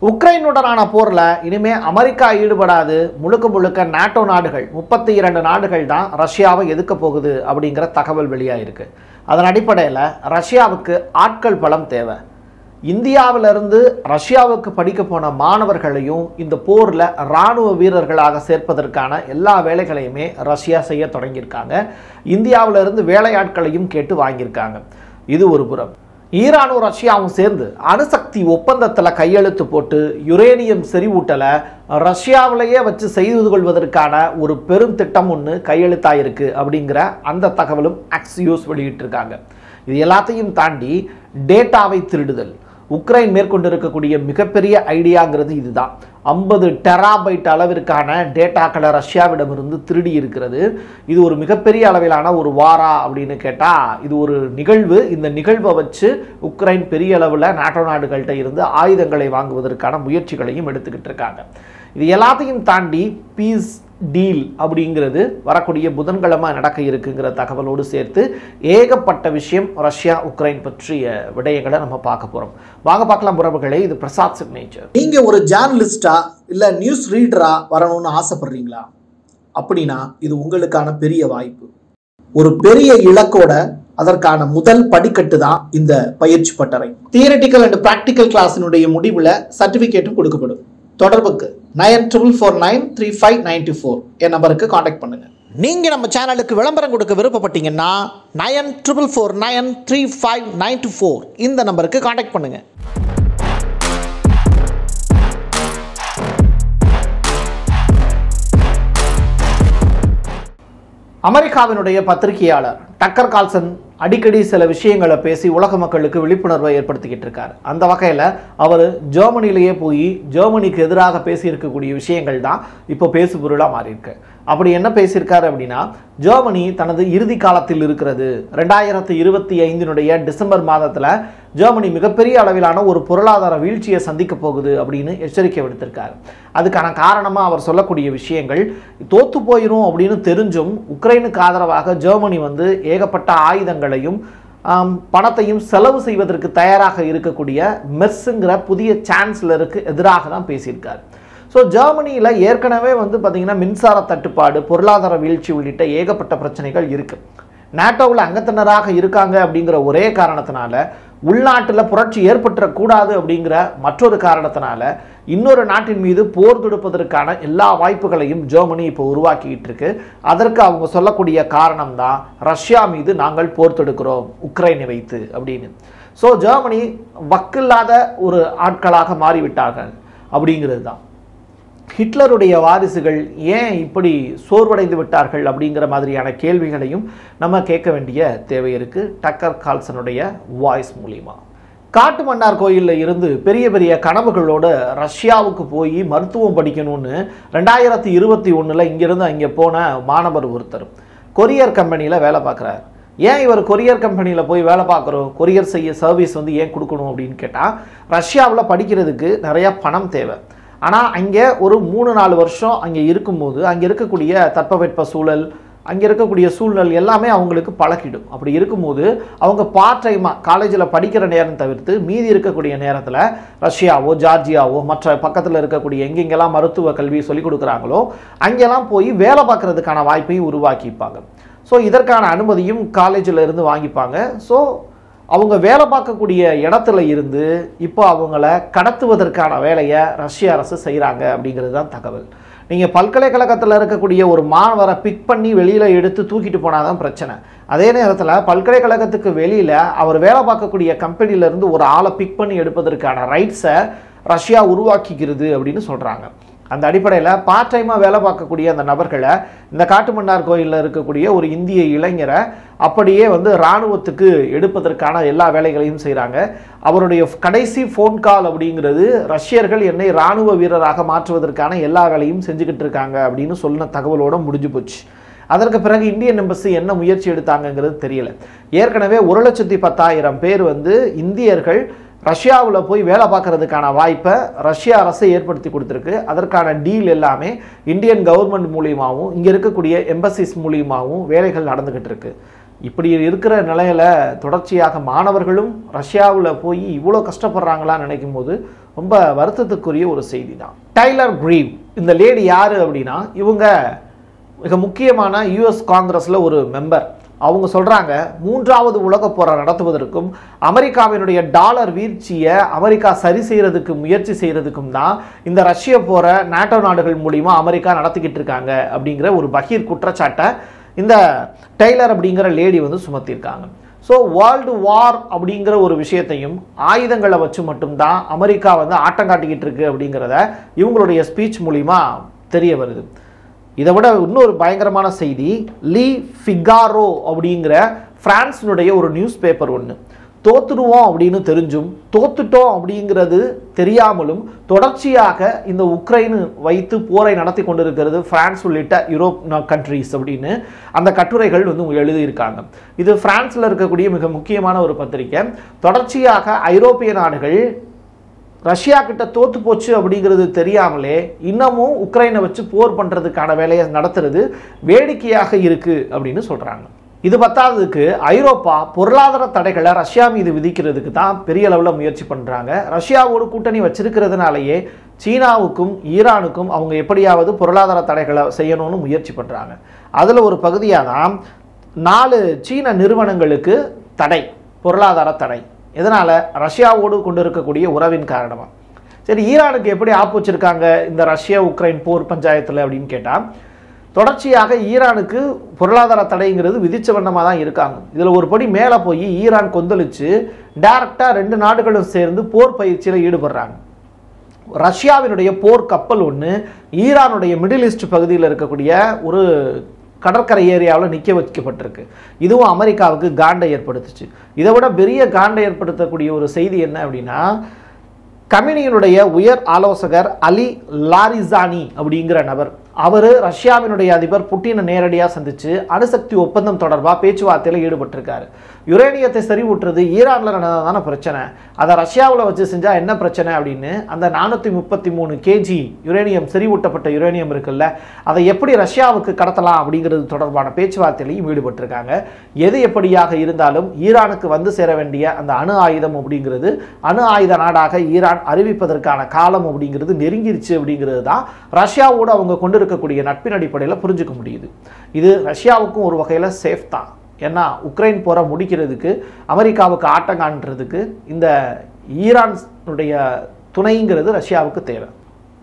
உக்ரைனுடனான போரில் இனிமேல் அமெரிக்கா ஈடுபடாது, முழுக்க முழுக்க நாட்டோ நாடுகள் 32 நாடுகள் தான் ரஷ்யாவை எதிர்க்க போகுது அப்படிங்கிற தகவல் வெளியாயிருக்கு. அதன் அடிப்படையில் ரஷ்யாவுக்கு ஆட்கள் பலம் தேவை. இந்தியாவிலிருந்து ரஷ்யாவுக்கு படிக்க போன மாணவர்களையும் இந்த போரில் இராணுவ வீரர்களாக சேர்ப்பதற்கான எல்லா வேலைகளையுமே ரஷ்யா செய்ய தொடங்கியிருக்காங்க. இந்தியாவிலிருந்து வேலையாட்களையும் கேட்டு வாங்கியிருக்காங்க. இது ஒரு புறம். ஈரானும் ரஷ்யாவும் சேர்ந்து அணுசக்தி ஒப்பந்தத்தில் கையெழுத்து போட்டு யுரேனியம் செறிவூட்டலை ரஷ்யாவிலேயே வச்சு செய்து கொள்வதற்கான ஒரு பெரும் திட்டம் ஒன்று கையெழுத்தாயிருக்கு அப்படிங்கிற அந்த தகவலும் அக்ஸியோஸ் வெளியிட்டிருக்காங்க. இது எல்லாத்தையும் தாண்டி டேட்டாவை திருடுதல் உக்ரைன் மேற்கொண்டிருக்கக்கூடிய மிகப்பெரிய ஐடியாங்கிறது இதுதான். 50 டெராபைட் அளவிற்கான டேட்டாக்களை ரஷ்யாவிடமிருந்து திருடி இருக்கிறது. இது ஒரு மிகப்பெரிய அளவிலான ஒரு வாரா அப்படின்னு கேட்டால் இது ஒரு நிகழ்வு. இந்த நிகழ்வை வச்சு உக்ரைன் பெரிய அளவில் நாட்டோ நாடுகள்கிட்ட இருந்து ஆயுதங்களை வாங்குவதற்கான முயற்சிகளையும் எடுத்துக்கிட்டு இருக்காங்க. இது எல்லாத்தையும் தாண்டி பீஸ் டீல் அப்படிங்கிறது வரக்கூடிய புதன்கிழமை நடக்க இருக்குங்கிற தகவலோடு சேர்த்து ஏகப்பட்ட விஷயம் ரஷ்யா உக்ரைன் பற்றிய விடயங்களை நம்ம பார்க்க போகிறோம். வாங்க பார்க்கலாம் உறவுகளே. இது பிரசாத் சிக்னேச்சர். நீங்கள் ஒரு ஜேர்னலிஸ்டா இல்லை நியூஸ் ரீடரா வரணும்னு ஆசைப்படுறீங்களா? அப்படின்னா இது உங்களுக்கான பெரிய வாய்ப்பு. ஒரு பெரிய இலக்கோட அதற்கான முதல் படிக்கட்டு தான் இந்த பயிற்சி பட்டறை. தியரிட்டிக்கல் அண்ட் பிராக்டிக்கல் கிளாஸினுடைய முடிவில் சர்டிஃபிகேட்டும் கொடுக்கப்படும். தொடர்புக்கு 94493594 என் நம்பருக்கு காண்டாக்ட் பண்ணுங்க. நீங்கள் நம்ம சேனலுக்கு விளம்பரம் கொடுக்க விருப்பப்பட்டீங்கன்னா 94493594 இந்த நம்பருக்கு காண்டாக்ட் பண்ணுங்க. அமெரிக்காவினுடைய பத்திரிகையாளர் டக்கர் கால்சன் அடிக்கடி சில விஷயங்களை பேசி உலக மக்களுக்கு விழிப்புணர்வை ஏற்படுத்திக்கிட்டு இருக்கார். அந்த வகையில் அவர் ஜெர்மனிலேயே போய் ஜெர்மனிக்கு எதிராக பேசியிருக்கக்கூடிய விஷயங்கள் தான் இப்போ பேசுபொருளாக மாறியிருக்கு. அப்படி என்ன பேசியிருக்காரு அப்படின்னா, ஜெர்மனி தனது இறுதி காலத்தில் இருக்கிறது. 2025 டிசம்பர் மாதத்தில் ஜெர்மனி மிகப்பெரிய அளவிலான ஒரு பொருளாதார வீழ்ச்சியை சந்திக்க போகுது அப்படின்னு எச்சரிக்கை விடுத்திருக்காரு. அதுக்கான காரணமாக அவர் சொல்லக்கூடிய விஷயங்கள், தோத்து போயிடும் அப்படின்னு தெரிஞ்சும் உக்ரைனுக்கு ஆதரவாக ஜெர்மனி வந்து ஏகப்பட்ட ஆயுதங்களையும் பணத்தையும் செலவு செய்வதற்கு தயாராக இருக்கக்கூடிய மெர்ஸுங்கிற புதிய சான்சலருக்கு எதிராக தான் பேசியிருக்காரு. ஸோ ஜெர்மனியில் ஏற்கனவே வந்து பார்த்திங்கன்னா மின்சார தட்டுப்பாடு, பொருளாதார வீழ்ச்சி உள்ளிட்ட ஏகப்பட்ட பிரச்சனைகள் இருக்குது. நாட்டோவில் அங்கத்தினராக இருக்காங்க அப்படிங்கிற ஒரே காரணத்தினால, உள்நாட்டில் புரட்சி ஏற்பட்டுறக்கூடாது அப்படிங்கிற மற்றொரு காரணத்தினால இன்னொரு நாட்டின் மீது போர் தொடுப்பதற்கான எல்லா வாய்ப்புகளையும் ஜெர்மனி இப்போ உருவாக்கிட்டு இருக்கு. அதற்கு அவங்க சொல்லக்கூடிய காரணம் தான் ரஷ்யா மீது நாங்கள் போர் தொடுக்கிறோம் உக்ரைனை வைத்து அப்படின்னு. ஸோ ஜெர்மனி வக்கில்லாத ஒரு ஆட்களாக மாறிவிட்டார்கள் அப்படிங்கிறது தான். ஹிட்லருடைய வாரிசுகள் ஏன் இப்படி சோர்வடைந்து விட்டார்கள் அப்படிங்கிற மாதிரியான கேள்விகளையும் நம்ம கேட்க வேண்டிய தேவை இருக்குது டக்கர் கால்சனுடைய வாய்ஸ் மூலிமா. காட்டு மன்னார் கோயிலில் இருந்து பெரிய பெரிய கனவுகளோடு ரஷ்யாவுக்கு போய் மருத்துவம் படிக்கணும்னு 2021 இங்கிருந்து அங்கே போன மாணவர் ஒருத்தர் கொரியர் கம்பெனியில் வேலை பார்க்குறாரு. ஏன் இவர் கொரியர் கம்பெனியில் போய் வேலை பார்க்குறோம், கொரியர் செய்ய சர்வீஸ் வந்து ஏன் கொடுக்கணும் அப்படின்னு கேட்டால், ரஷ்யாவில் படிக்கிறதுக்கு நிறையா பணம் தேவை. ஆனால் அங்கே ஒரு 3-4 வருஷம் அங்கே இருக்கும்போது அங்கே இருக்கக்கூடிய தட்பவெட்ப சூழல், அங்கே இருக்கக்கூடிய சூழ்நிலை எல்லாமே அவங்களுக்கு பழகிடும். அப்படி இருக்கும்போது அவங்க பார்ட் டைமாக காலேஜில் படிக்கிற நேரம் தவிர்த்து மீதி இருக்கக்கூடிய நேரத்தில் ரஷ்யாவோ ஜார்ஜியாவோ மற்ற பக்கத்தில் இருக்கக்கூடிய எங்கெங்கெல்லாம் மருத்துவ கல்வி சொல்லிக் கொடுக்குறாங்களோ அங்கெல்லாம் போய் வேலை பார்க்குறதுக்கான வாய்ப்பையும் உருவாக்கிப்பாங்க. ஸோ இதற்கான அனுமதியும் காலேஜில் இருந்து வாங்கிப்பாங்க. ஸோ அவங்க வேலை பார்க்கக்கூடிய இடத்துல இருந்து இப்போ அவங்கள கடத்துவதற்கான வேலையை ரஷ்ய அரசு செய்கிறாங்க அப்படிங்கிறது தான் தகவல். நீங்கள் பல்கலைக்கழகத்தில் இருக்கக்கூடிய ஒரு மாணவரை பிக் பண்ணி வெளியில் எடுத்து தூக்கிட்டு போனால் தான் பிரச்சனை. அதே நேரத்தில் பல்கலைக்கழகத்துக்கு வெளியில் அவர் வேலை பார்க்கக்கூடிய கம்பெனியிலேருந்து ஒரு ஆளை பிக் பண்ணி எடுப்பதற்கான ரைட்ஸை ரஷ்யா உருவாக்கிக்கிறது அப்படின்னு சொல்கிறாங்க. அந்த அடிப்படையில் பார்ட் டைமாக வேலை பார்க்கக்கூடிய அந்த நபர்களை இந்த காட்டுமன்னார் கோயிலில் இருக்கக்கூடிய ஒரு இந்திய இளைஞரை அப்படியே வந்து இராணுவத்துக்கு எடுப்பதற்கான எல்லா வேலைகளையும் செய்கிறாங்க. அவருடைய கடைசி ஃபோன் கால் அப்படிங்கிறது, ரஷ்யர்கள் என்னை இராணுவ வீரராக மாற்றுவதற்கான எல்லா வேலையும் செஞ்சுக்கிட்டு இருக்காங்க அப்படின்னு சொன்ன தகவலோடு முடிஞ்சு போச்சு. அதற்கு பிறகு இந்தியன் எம்பசி என்ன முயற்சி எடுத்தாங்கங்கிறது தெரியல. ஏற்கனவே 1,10,000 பேர் வந்து இந்தியர்கள் ரஷ்யாவில் போய் வேலை பார்க்கறதுக்கான வாய்ப்பை ரஷ்ய அரசு ஏற்படுத்தி கொடுத்துருக்கு. அதற்கான டீல் எல்லாமே இந்தியன் கவர்மெண்ட் மூலியமாகவும் இங்கே இருக்கக்கூடிய எம்பசிஸ் மூலியமாகவும் வேலைகள் நடந்துக்கிட்டு இருக்கு. இப்படி இருக்கிற நிலையில் தொடர்ச்சியாக மாணவர்களும் ரஷ்யாவில் போய் இவ்வளோ கஷ்டப்படுறாங்களான்னு நினைக்கும் போது ரொம்ப வருத்தத்துக்குரிய ஒரு செய்தி தான். டைலர் கிரீவ் இந்த லேடி யார் அப்படின்னா, இவங்க மிக முக்கியமான யுஎஸ் காங்கிரஸில் ஒரு மெம்பர். அவங்க சொல்கிறாங்க, 3வது உலகப் போரை நடத்துவதற்கும் அமெரிக்காவினுடைய டாலர் வீழ்ச்சியை அமெரிக்கா சரி செய்கிறதுக்கு முயற்சி செய்கிறதுக்கும் தான் இந்த ரஷ்ய போரை நாட்டோ நாடுகள் மூலிமா அமெரிக்கா நடத்திக்கிட்டு இருக்காங்க அப்படிங்கிற ஒரு பகீர் குற்றச்சாட்டை இந்த டெய்லர் அப்படிங்கிற லேடி வந்து சுமத்தியிருக்காங்க. ஸோ வேர்ல்டு வார் அப்படிங்கிற ஒரு விஷயத்தையும் ஆயுதங்களை வச்சு மட்டும்தான் அமெரிக்கா வந்து ஆட்டம் காட்டிக்கிட்டு இருக்கு அப்படிங்கிறத இவங்களுடைய ஸ்பீச் மூலிமா தெரிய வருது. இதை விட இன்னொரு பயங்கரமான செய்தி, லீ ஃபிகாரோ அப்படிங்கிற பிரான்ஸினுடைய ஒரு நியூஸ் பேப்பர் ஒன்று, தோத்துடுவோம் அப்படின்னு தெரிஞ்சும் தோத்துட்டோம் அப்படிங்கிறது தெரியாமலும் தொடர்ச்சியாக இந்த உக்ரைன் வைத்து போரை நடத்தி கொண்டிருக்கிறது பிரான்ஸ் உள்ளிட்ட யூரோப் கண்ட்ரீஸ் அப்படின்னு அந்த கட்டுரைகள் வந்து எழுதியிருக்காங்க. இது பிரான்ஸில் இருக்கக்கூடிய மிக முக்கியமான ஒரு பத்திரிகை. தொடர்ச்சியாக ஐரோப்பிய நாடுகள் ரஷ்யா கிட்ட தோத்து போச்சு அப்படிங்கிறது தெரியாமலே இன்னமும் உக்ரைனை வச்சு போர் பண்ணுறதுக்கான வேலையை நடத்துறது வேடிக்கையாக இருக்கு அப்படின்னு சொல்கிறாங்க. இது பத்தாததுக்கு ஐரோப்பா பொருளாதார தடைகளை ரஷ்யா மீது விதிக்கிறதுக்கு தான் பெரிய அளவில் முயற்சி பண்ணுறாங்க. ரஷ்யாவோடு கூட்டணி வச்சிருக்கிறதுனாலேயே சீனாவுக்கும் ஈரானுக்கும் அவங்க எப்படியாவது பொருளாதார தடைகளை செய்யணும்னு முயற்சி பண்ணுறாங்க. அதில் ஒரு பகுதியாக தான் 4 சீன நிறுவனங்களுக்கு தடை, பொருளாதார தடை. இதனால் ரஷ்யாவோடு கொண்டு இருக்கக்கூடிய உறவின் காரணமாக. சரி, ஈரானுக்கு எப்படி ஆப்பு வச்சிருக்காங்க இந்த ரஷ்யா உக்ரைன் போர் பஞ்சாயத்தில் அப்படின்னு கேட்டால், தொடர்ச்சியாக ஈரானுக்கு பொருளாதார தடைங்கிறது விதிச்ச வண்ணமாக தான் இருக்காங்க. இதில் ஒரு படி மேலே போய் ஈரான் கொந்தளிச்சு டைரக்டாக 2 நாடுகளும் சேர்ந்து போர் பயிற்சியில் ஈடுபடுறாங்க. ரஷ்யாவினுடைய போர் கப்பல் ஒன்று ஈரானுடைய மிடில் ஈஸ்ட் பகுதியில் இருக்கக்கூடிய ஒரு கடற்கரை ஏரியாவில் நிற்க வைக்கப்பட்டிருக்கு. இதுவும் அமெரிக்காவுக்கு காண்டை ஏற்படுத்துச்சு. இதை விட பெரிய காண்டை ஏற்படுத்தக்கூடிய ஒரு செய்தி என்ன அப்படின்னா, கமினியினுடைய உயர் ஆலோசகர் அலி லாரிசானி அப்படிங்கிற நபர், அவர் ரஷ்யாவினுடைய அதிபர் புட்டினை நேரடியாக சந்தித்து அணுசக்தி ஒப்பந்தம் தொடர்பாக பேச்சுவார்த்தையில் ஈடுபட்டிருக்காரு. யுரேனியத்தை செறிவூட்டுறது ஈரானில் நடந்ததான பிரச்சனை, அதை ரஷ்யாவில் வச்சு செஞ்சால் என்ன பிரச்சனை அப்படின்னு அந்த 433 kg யுரேனியம், செறிவூட்டப்பட்ட யுரேனியம் இருக்குல்ல, அதை எப்படி ரஷ்யாவுக்கு கடத்தலாம் அப்படிங்கிறது தொடர்பான பேச்சுவார்த்தையிலையும் ஈடுபட்டிருக்காங்க. எது எப்படியாக இருந்தாலும் ஈரானுக்கு வந்து சேர வேண்டிய அந்த அணு ஆயுதம் அப்படிங்கிறது, அணு ஆயுத நாடாக ஈரான் அறிவிப்பதற்கான காலம் அப்படிங்கிறது நெருங்கிருச்சு அப்படிங்கிறது தான் ரஷ்யாவோடு அவங்க கொண்டு இருக்கக்கூடிய நட்பின் அடிப்படையில் புரிஞ்சுக்க முடியுது. இது ரஷ்யாவுக்கும் ஒரு வகையில் சேஃப் தான். ஏன்னா உக்ரைன் போரை முடிக்கிறதுக்கு, அமெரிக்காவுக்கு ஆட்டம் காண்றதுக்கு இந்த ஈரானுடைய துணைங்கிறது ரஷ்யாவுக்கு தேவை.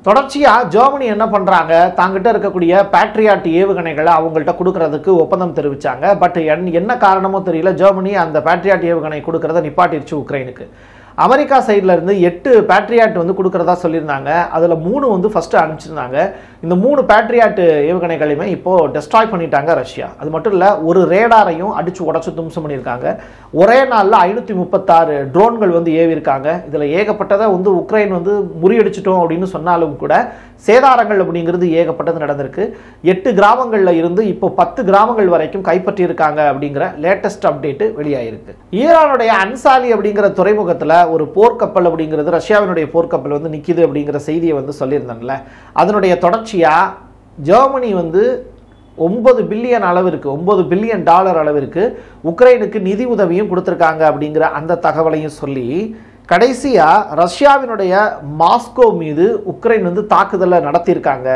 தொடர்ச்சியாக ஜெர்மனி என்ன பண்ணுறாங்க, தாங்கிட்ட இருக்கக்கூடிய பேட்ரியாட் ஏவுகணைகளை அவங்கள்ட்ட கொடுக்கறதுக்கு ஒப்பந்தம் தெரிவித்தாங்க. பட் என்ன காரணமோ தெரியல, ஜெர்மனி அந்த பேட்ரியாட் ஏவுகணை கொடுக்கறத நிப்பாட்டிருச்சு உக்ரைனுக்கு. அமெரிக்கா சைடில் இருந்து 8 பேட்ரியாட் வந்து கொடுக்குறதா சொல்லியிருந்தாங்க. அதில் 3 வந்து ஃபஸ்ட்டு அனுப்பிச்சிருந்தாங்க. இந்த 3 பேட்ரியாட் ஏவுகணைகளையுமே இப்போது டெஸ்ட்ராய் பண்ணிட்டாங்க ரஷ்யா. அது மட்டும் இல்லை, ஒரு ரேடாரையும் அடித்து உடச்சி தும்சம் பண்ணியிருக்காங்க. ஒரே நாளில் 536 ட்ரோன்கள் வந்து ஏவிருக்காங்க. இதில் ஏகப்பட்டதை வந்து உக்ரைன் வந்து முறியடிச்சிட்டோம் அப்படின்னு சொன்னாலும் கூட சேதாரங்கள் அப்படிங்கிறது ஏகப்பட்டது நடந்திருக்கு. 8 கிராமங்களில் இருந்து இப்போ 10 கிராமங்கள் வரைக்கும் கைப்பற்றியிருக்காங்க அப்படிங்கிற லேட்டஸ்ட் அப்டேட்டு வெளியாகிருக்கு. ஈரானுடைய அன்சாலி அப்படிங்கிற துறைமுகத்தில் ஒரு போர்க்கப்பல் அப்படிங்கிறது, ரஷ்யாவினுடைய போர்க்கப்பல் வந்து நிற்கிது அப்படிங்கிற செய்தியை வந்து சொல்லியிருந்தாங்கல்ல, அதனுடைய தொடர்ச்சியாக ஜெர்மனி வந்து 9 பில்லியன் அளவிற்கு, $9 பில்லியன் அளவிற்கு உக்ரைனுக்கு நிதி உதவியும் கொடுத்துருக்காங்க அப்படிங்கிற அந்த தகவலையும் சொல்லி, கடைசியாக ரஷ்யாவினுடைய மாஸ்கோ மீது உக்ரைன் வந்து தாக்குதலை நடத்தியிருக்காங்க.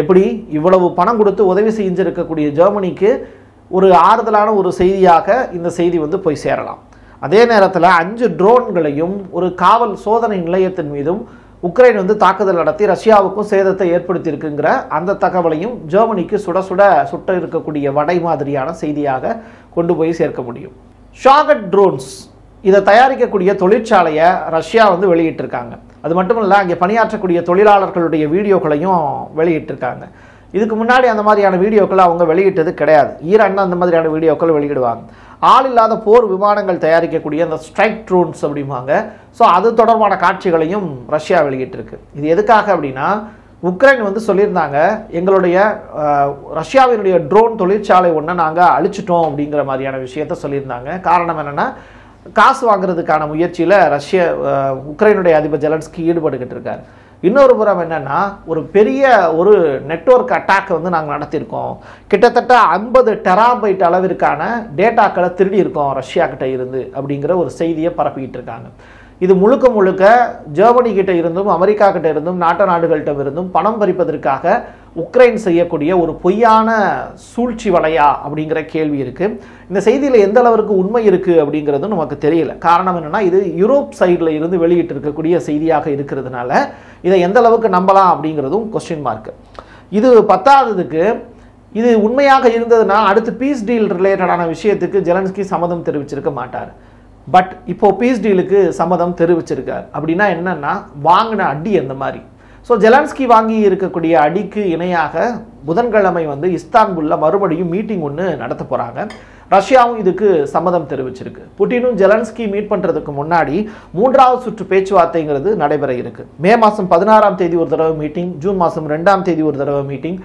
எப்படி இவ்வளவு பணம் கொடுத்து உதவி செஞ்சிருக்கக்கூடிய ஜெர்மனிக்கு ஒரு ஆறுதலான ஒரு செய்தியாக இந்த செய்தி வந்து போய் சேரலாம். அதே நேரத்தில் 5 ட்ரோன்களையும் ஒரு காவல் சோதனை நிலையத்தின் மீதும் உக்ரைன் வந்து தாக்குதல் நடத்தி ரஷ்யாவுக்கும் சேதத்தை ஏற்படுத்தியிருக்குங்கிற அந்த தகவலையும் ஜெர்மனிக்கு சுட்ட இருக்கக்கூடிய வடை மாதிரியான செய்தியாக கொண்டு போய் சேர்க்க முடியும். ஷாகட் ட்ரோன்ஸ் இதை தயாரிக்கக்கூடிய தொழிற்சாலையை ரஷ்யா வந்து வெளியிட்டிருக்காங்க. அது மட்டும் இல்லை, அங்கே பணியாற்றக்கூடிய தொழிலாளர்களுடைய வீடியோக்களையும் வெளியிட்டிருக்காங்க. இதுக்கு முன்னாடி அந்த மாதிரியான வீடியோக்களை அவங்க வெளியிட்டது கிடையாது. ஈரான் அந்த மாதிரியான வீடியோக்கள் வெளியிடுவாங்க. ஆள் இல்லாத போர் விமானங்கள் தயாரிக்கக்கூடிய அந்த ஸ்ட்ரைக் ட்ரோன்ஸ் அப்படிம்பாங்க. ஸோ அது தொடர்பான காட்சிகளையும் ரஷ்யா வெளியிட்டிருக்கு. இது எதுக்காக அப்படின்னா, உக்ரைன் வந்து சொல்லியிருந்தாங்க, எங்களுடைய ரஷ்யாவினுடைய ட்ரோன் தொழிற்சாலை ஒன்றை நாங்கள் அழிச்சிட்டோம் அப்படிங்கிற மாதிரியான விஷயத்த சொல்லியிருந்தாங்க. காரணம் என்னென்னா, காசு வாங்குறதுக்கான முயற்சியில் உக்ரைனுடைய அதிபர் ஜெலன்ஸ்கி ஈடுபட்டுக்கிட்டு இருக்கார். இன்னொரு புறம் என்னன்னா ஒரு பெரிய ஒரு நெட்வொர்க் அட்டாக் வந்து நாங்கள் நடத்தியிருக்கோம். கிட்டத்தட்ட 50 டெராபைட் அளவிற்கான டேட்டாக்களை திருடி இருக்கோம் ரஷ்யா கிட்ட இருந்து அப்படிங்கிற ஒரு செய்தியை பரப்பிக்கிட்டு இருக்காங்க. இது முழுக்க முழுக்க ஜெர்மனி கிட்ட இருந்தும் அமெரிக்கா கிட்ட இருந்தும் நாடுகள்கிட்ட இருந்தும் பணம் பறிப்பதற்காக உக்ரைன் செய்யக்கூடிய ஒரு பொய்யான சூழ்ச்சி வலையா அப்படிங்கிற கேள்வி இருக்கு. இந்த செய்தியில் எந்த அளவிற்கு உண்மை இருக்கு அப்படிங்கிறதும் நமக்கு தெரியல. காரணம் என்னன்னா இது யூரோப் சைடில் இருந்து வெளியிட்டு இருக்கக்கூடிய செய்தியாக இருக்கிறதுனால இதை எந்த அளவுக்கு நம்பலாம் அப்படிங்கிறதும் கொஸ்டின் மார்க். இது பத்தாததுக்கு இது உண்மையாக இருந்ததுன்னா அடுத்து பீஸ் டீல் ரிலேட்டடான விஷயத்துக்கு ஜெலன்ஸ்கி சம்மதம் தெரிவிச்சிருக்க மாட்டார். பட் இப்போ பீஸ் டீலுக்கு சம்மதம் தெரிவிச்சிருக்கார். அப்படின்னா என்னன்னா வாங்கின அடி அந்த மாதிரி. ஸோ ஜெலன்ஸ்கி வாங்கி இருக்கக்கூடிய அடிக்கு இணையாக புதன்கிழமை வந்து இஸ்தான்புல்ல மறுபடியும் மீட்டிங் ஒன்று நடத்த போகிறாங்க. ரஷ்யாவும் இதுக்கு சம்மதம் தெரிவிச்சிருக்கு. புட்டினும் ஜெலன்ஸ்கி மீட் பண்ணுறதுக்கு முன்னாடி 3வது சுற்று பேச்சுவார்த்தைங்கிறது நடைபெற இருக்கு. மே மாதம் 16ஆம் தேதி ஒரு தடவை மீட்டிங், ஜூன் மாதம் 2ஆம் தேதி ஒரு தடவை மீட்டிங்.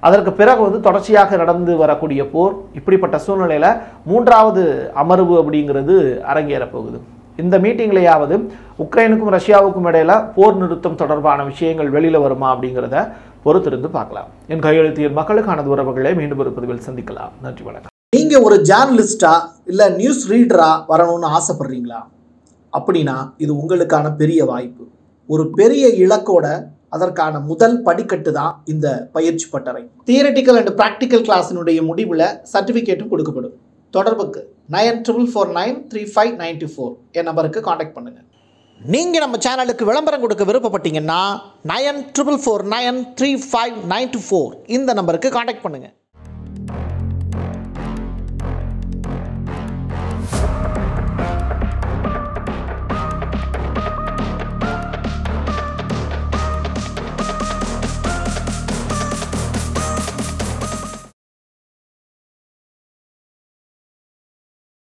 அதற்கு பிறகு வந்து தொடர்ச்சியாக நடந்து வரக்கூடிய போர். இப்படிப்பட்ட சூழ்நிலையில் 3வது அமர்வு அப்படிங்கிறது அரங்கேற போகுது. இந்த மீட்டிங்லையாவது உக்ரைனுக்கும் ரஷ்யாவுக்கும் இடையில போர் நிறுத்தம் தொடர்பான விஷயங்கள் வெளியில வருமா அப்படிங்கிறத பொறுத்திருந்து பார்க்கலாம். என் கையெழுத்தியல் மக்களுக்கான உறவுகளை மீண்டும் ஒரு பதிவில் சந்திக்கலாம். நன்றி, வணக்கம். நீங்க ஒரு ஜேர்னலிஸ்டா இல்ல நியூஸ் ரீடரா வரணும்னு ஆசைப்படுறீங்களா? அப்படின்னா இது உங்களுக்கான பெரிய வாய்ப்பு. ஒரு பெரிய இலக்கோட அதற்கான முதல் படிக்கட்டு தான் இந்த பயிற்சி பட்டறை. தியரிட்டிக்கல் அண்ட் பிராக்டிக்கல் கிளாஸினுடைய முடிவில் சர்டிஃபிகேட்டும் கொடுக்கப்படும். தொடர்புக்கு 94493594 என் நம்பருக்கு காண்டாக்ட் பண்ணுங்க. நீங்கள் நம்ம சேனலுக்கு விளம்பரம் கொடுக்க விருப்பப்பட்டீங்கன்னா 94493594 இந்த நம்பருக்கு காண்டாக்ட் பண்ணுங்க.